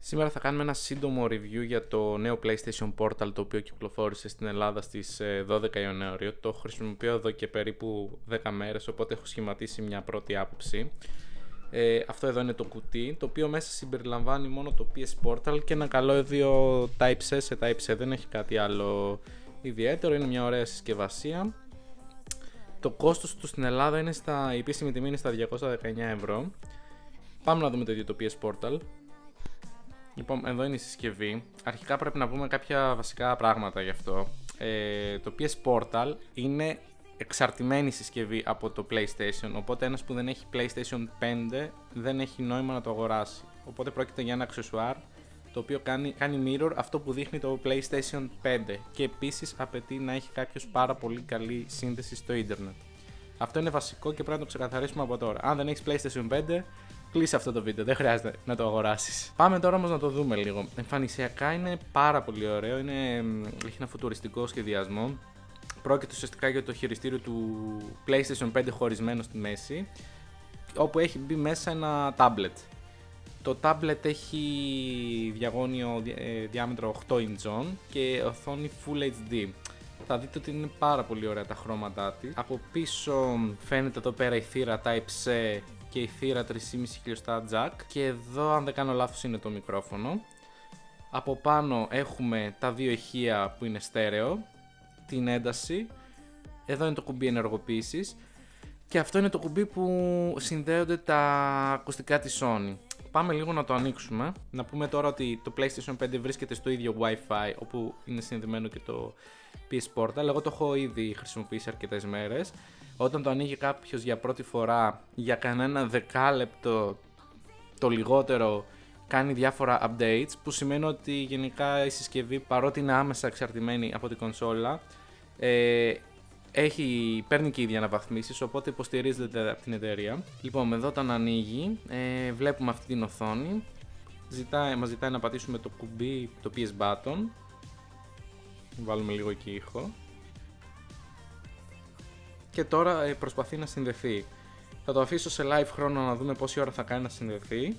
Σήμερα θα κάνουμε ένα σύντομο review για το νέο PlayStation Portal, το οποίο κυκλοφόρησε στην Ελλάδα στις 12 Ιανουαρίου. Το χρησιμοποιώ εδώ και περίπου 10 μέρες, οπότε έχω σχηματίσει μια πρώτη άποψη. Αυτό εδώ είναι το κουτί, το οποίο μέσα συμπεριλαμβάνει μόνο το PS Portal και ένα καλώδιο Type-C σε Type-C. Δεν έχει κάτι άλλο ιδιαίτερο, είναι μια ωραία συσκευασία. Το κόστος του στην Ελλάδα είναι η επίσημη τιμή είναι στα 219 ευρώ. Πάμε να δούμε το ίδιο το PS Portal. Λοιπόν, εδώ είναι η συσκευή. Αρχικά πρέπει να πούμε κάποια βασικά πράγματα γι' αυτό. Το PS Portal είναι εξαρτημένη συσκευή από το PlayStation, οπότε ένας που δεν έχει PlayStation 5 δεν έχει νόημα να το αγοράσει. Οπότε πρόκειται για ένα αξεσουάρ το οποίο κάνει mirror αυτό που δείχνει το PlayStation 5 και επίσης απαιτεί να έχει κάποιος πάρα πολύ καλή σύνδεση στο ίντερνετ. Αυτό είναι βασικό και πρέπει να το ξεκαθαρίσουμε από τώρα. Αν δεν έχεις PlayStation 5, κλείσε αυτό το βίντεο, δεν χρειάζεται να το αγοράσεις. Πάμε τώρα όμως να το δούμε λίγο. Εμφανισιακά είναι πάρα πολύ ωραίο, έχει ένα φουτουριστικό σχεδιασμό. Πρόκειται ουσιαστικά για το χειριστήριο του PlayStation 5 χωρισμένο στη μέση, όπου έχει μπει μέσα ένα tablet. Το tablet έχει διαγώνιο διάμετρο 8 inch και οθόνη Full HD. Θα δείτε ότι είναι πάρα πολύ ωραία τα χρώματά της. Από πίσω φαίνεται εδώ πέρα η θύρα Type-C και η θύρα 3,5 χιλιοστά jack, και εδώ αν δεν κάνω λάθος είναι το μικρόφωνο. Από πάνω έχουμε τα δύο ηχεία που είναι στέρεο, την ένταση, εδώ είναι το κουμπί ενεργοποίησης και αυτό είναι το κουμπί που συνδέονται τα ακουστικά της Sony. Πάμε λίγο να το ανοίξουμε. Να πούμε τώρα ότι το PlayStation 5 βρίσκεται στο ίδιο Wi-Fi όπου είναι συνδεμένο και το PS Portal. Εγώ το έχω ήδη χρησιμοποιήσει αρκετές μέρες. Όταν το ανοίγει κάποιος για πρώτη φορά, για κανένα δεκάλεπτο το λιγότερο κάνει διάφορα updates, που σημαίνει ότι γενικά η συσκευή, παρότι είναι άμεσα εξαρτημένη από την κονσόλα, παίρνει και ίδια αναβαθμίσεις, οπότε υποστηρίζεται από την εταιρεία. Λοιπόν, εδώ όταν ανοίγει, βλέπουμε αυτή την οθόνη. Μας ζητάει να πατήσουμε το κουμπί, το PS button. Βάλουμε λίγο εκεί ήχο. Και τώρα προσπαθεί να συνδεθεί. Θα το αφήσω σε live χρόνο να δούμε πόση ώρα θα κάνει να συνδεθεί.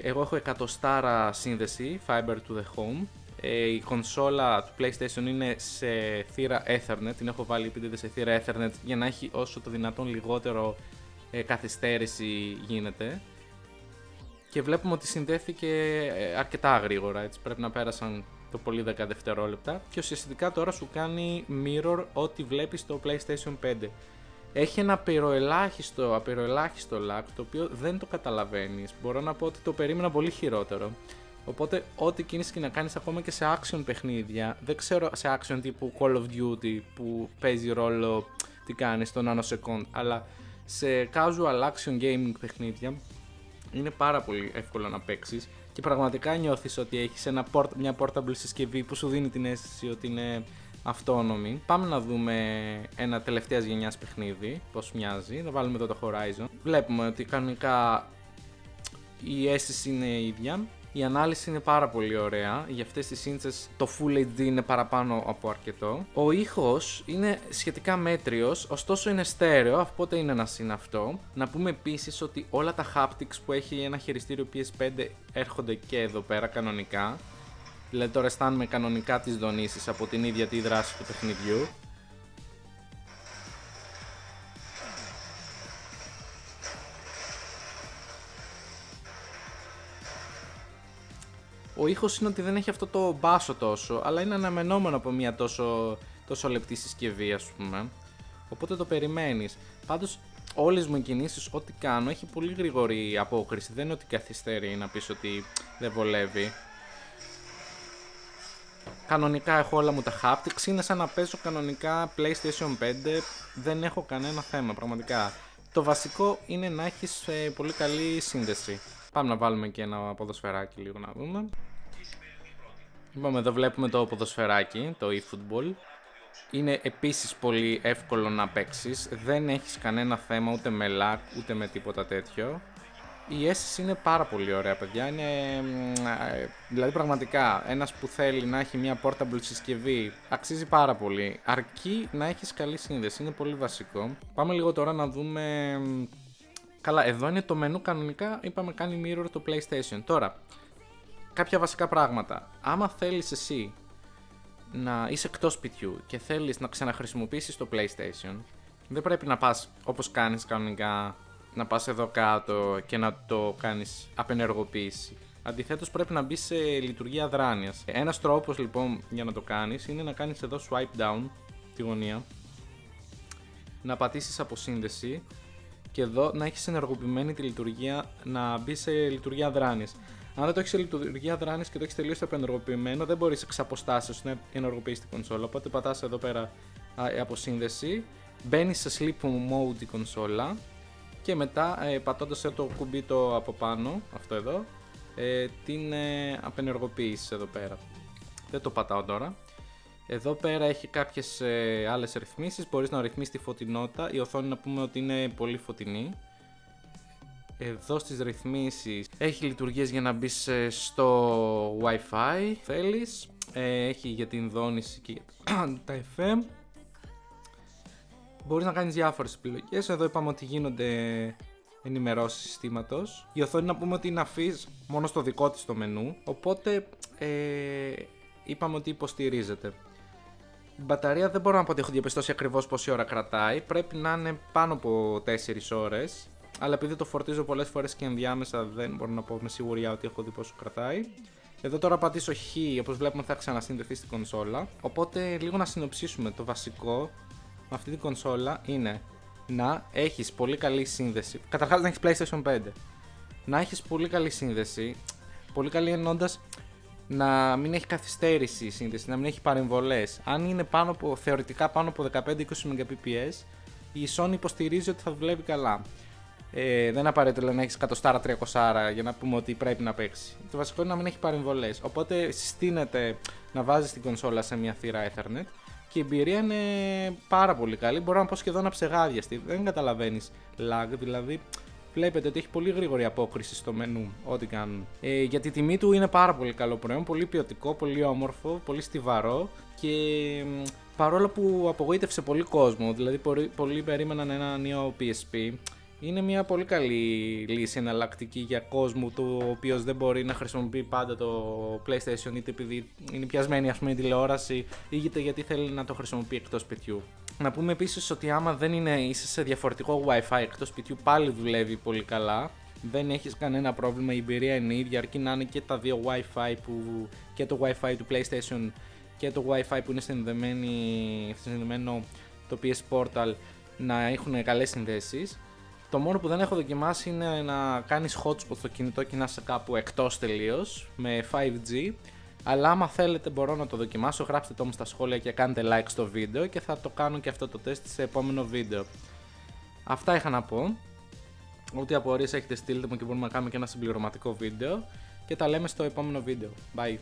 Εγώ έχω 100 σύνδεση Fiber to the Home. Η κονσόλα του PlayStation είναι σε θύρα Ethernet, την έχω βάλει επίτηδες σε θύρα Ethernet για να έχει όσο το δυνατόν λιγότερο καθυστέρηση γίνεται. Και βλέπουμε ότι συνδέθηκε αρκετά γρήγορα, έτσι πρέπει να πέρασαν το πολύ 10 δευτερόλεπτα και ουσιαστικά τώρα σου κάνει mirror ό,τι βλέπεις στο PlayStation 5. Έχει ένα απειροελάχιστο lag, το οποίο δεν το καταλαβαίνεις. Μπορώ να πω ότι το περίμενα πολύ χειρότερο. Οπότε ό,τι κίνηση και να κάνεις ακόμα και σε action παιχνίδια, δεν ξέρω σε action τύπου Call of Duty που παίζει ρόλο τι κάνεις στο nanosecond, αλλά σε casual action gaming παιχνίδια είναι πάρα πολύ εύκολο να παίξεις και πραγματικά νιώθεις ότι έχεις μια portable συσκευή που σου δίνει την αίσθηση ότι είναι αυτόνομη. Πάμε να δούμε ένα τελευταίας γενιάς παιχνίδι, πώς μοιάζει. Θα βάλουμε εδώ το Horizon. Βλέπουμε ότι κανονικά η αίσθηση είναι η ίδια. Η ανάλυση είναι πάρα πολύ ωραία. Για αυτές τις σύνθεσες το Full HD είναι παραπάνω από αρκετό. Ο ήχος είναι σχετικά μέτριος, ωστόσο είναι στέρεο, οπότε είναι ένα συν αυτό. Να πούμε επίσης ότι όλα τα haptics που έχει ένα χειριστήριο PS5 έρχονται και εδώ πέρα κανονικά. Δηλαδή τώρα αισθάνομαι κανονικά τις δονήσεις από την ίδια τη δράση του παιχνιδιού. Ο ήχος είναι ότι δεν έχει αυτό το μπάσο τόσο, αλλά είναι αναμενόμενο από μια τόσο λεπτή συσκευή, ας πούμε. Οπότε το περιμένεις. Πάντως όλες μου οι κινήσεις, ό,τι κάνω, έχει πολύ γρήγορη απόκριση. Δεν είναι ότι καθυστερεί να πεις ότι δεν βολεύει. Κανονικά έχω όλα μου τα haptics, είναι σαν να παίζω κανονικά PlayStation 5, δεν έχω κανένα θέμα πραγματικά. Το βασικό είναι να έχεις πολύ καλή σύνδεση. Πάμε να βάλουμε και ένα ποδοσφαιράκι λίγο να δούμε. Λοιπόν, εδώ βλέπουμε το ποδοσφαιράκι, το eFootball. Είναι επίσης πολύ εύκολο να παίξεις, δεν έχεις κανένα θέμα ούτε με lag ούτε με τίποτα τέτοιο. Η αίσθηση είναι πάρα πολύ ωραία, παιδιά. Δηλαδή πραγματικά ένας που θέλει να έχει μια portable συσκευή αξίζει πάρα πολύ, αρκεί να έχεις καλή σύνδεση, είναι πολύ βασικό. Πάμε λίγο τώρα να δούμε. Καλά, εδώ είναι το μενού, κανονικά είπαμε κάνει mirror το PlayStation. Τώρα κάποια βασικά πράγματα. Άμα θέλεις εσύ να είσαι εκτός σπιτιού και θέλεις να ξαναχρησιμοποιήσεις το PlayStation, δεν πρέπει να πας όπως κάνεις κανονικά, να πας εδώ κάτω και να το κάνεις απενεργοποίηση. Αντιθέτως πρέπει να μπεις σε λειτουργία αδράνειας. Ένας τρόπος λοιπόν για να το κάνεις είναι να κάνεις εδώ swipe down τη γωνία, να πατήσεις αποσύνδεση και εδώ να έχεις ενεργοποιημένη τη λειτουργία, να μπει σε λειτουργία αδράνειας. Αν δεν το έχεις σε λειτουργία αδράνειας και το έχεις τελείως απενεργοποιημένο, δεν μπορείς εξ αποστάσεως να ενεργοποιήσεις την κονσόλα. Οπότε πατάς εδώ πέρα αποσύνδεση, μπαίνεις σε sleep mode η κονσόλα και μετά πατώντας το κουμπί το από πάνω, αυτό εδώ, την απενεργοποίησης εδώ πέρα. Δεν το πατάω τώρα. Εδώ πέρα έχει κάποιες άλλες ρυθμίσεις, μπορείς να ρυθμίσεις τη φωτεινότητα, η οθόνη να πούμε ότι είναι πολύ φωτεινή. Εδώ στις ρυθμίσεις έχει λειτουργίες για να μπεις στο Wi-Fi, θέλεις, έχει για την δόνηση και για τα FM. Μπορείς να κάνεις διάφορες επιλογές, εδώ είπαμε ότι γίνονται ενημερώσεις συστήματος. Η οθόνη να πούμε ότι είναι αφής μόνο στο δικό της το μενού, οπότε είπαμε ότι υποστηρίζεται. Η μπαταρία δεν μπορώ να πω ότι έχω διαπιστώσει ακριβώς πόση ώρα κρατάει, πρέπει να είναι πάνω από 4 ώρες, αλλά επειδή το φορτίζω πολλές φορές και ενδιάμεσα δεν μπορώ να πω με σιγουριά ότι έχω δει πόσο κρατάει. Εδώ τώρα πατήσω Χ, όπως βλέπουμε θα ξανασυνδεθεί στην κονσόλα, οπότε λίγο να συνοψίσουμε. Το βασικό με αυτή την κονσόλα είναι να έχεις πολύ καλή σύνδεση, καταρχάς να έχεις PlayStation 5, να έχεις πολύ καλή σύνδεση, πολύ καλή εννοώντας να μην έχει καθυστέρηση η σύνδεση, να μην έχει παρεμβολές. Αν είναι θεωρητικά πάνω από 15-20 Mbps, η Sony υποστηρίζει ότι θα δουλεύει καλά. Δεν είναι απαραίτητο να έχει 100-300 για να πούμε ότι πρέπει να παίξει. Το βασικό είναι να μην έχει παρεμβολές. Οπότε συστήνεται να βάζεις την κονσόλα σε μια θύρα Ethernet και η εμπειρία είναι πάρα πολύ καλή. Μπορώ να πω σχεδόν αψεγάδιαστη. Δεν καταλαβαίνεις lag, δηλαδή βλέπετε ότι έχει πολύ γρήγορη απόκριση στο μενού, ό,τι κάνουν. Για τη τιμή του είναι πάρα πολύ καλό προϊόν, πολύ ποιοτικό, πολύ όμορφο, πολύ στιβαρό και παρόλο που απογοήτευσε πολύ κόσμο, δηλαδή πολλοί περίμεναν ένα νέο PSP, είναι μια πολύ καλή λύση εναλλακτική για κόσμο ο οποίος δεν μπορεί να χρησιμοποιεί πάντα το PlayStation, είτε επειδή είναι πιασμένη ας πούμε η τηλεόραση, είτε γιατί θέλει να το χρησιμοποιεί εκτός σπιτιού. Να πούμε επίσης ότι άμα δεν είσαι σε διαφορετικό Wi-Fi εκτός σπιτιού, πάλι δουλεύει πολύ καλά. Δεν έχεις κανένα πρόβλημα, η εμπειρία είναι ίδια, αρκεί να είναι και τα δύο Wi-Fi και το Wi-Fi του PlayStation και το Wi-Fi που είναι συνδεμένο το PS Portal να έχουν καλές συνδέσεις. Το μόνο που δεν έχω δοκιμάσει είναι να κάνεις hotspot στο κινητό και να είσαι κάπου εκτός τελείως με 5G. Αλλά άμα θέλετε μπορώ να το δοκιμάσω, γράψτε το μου στα σχόλια και κάντε like στο βίντεο και θα το κάνω και αυτό το τεστ σε επόμενο βίντεο. Αυτά είχα να πω. Ό,τι απορίες έχετε στείλτε μου και μπορούμε να κάνουμε και ένα συμπληρωματικό βίντεο και τα λέμε στο επόμενο βίντεο. Bye!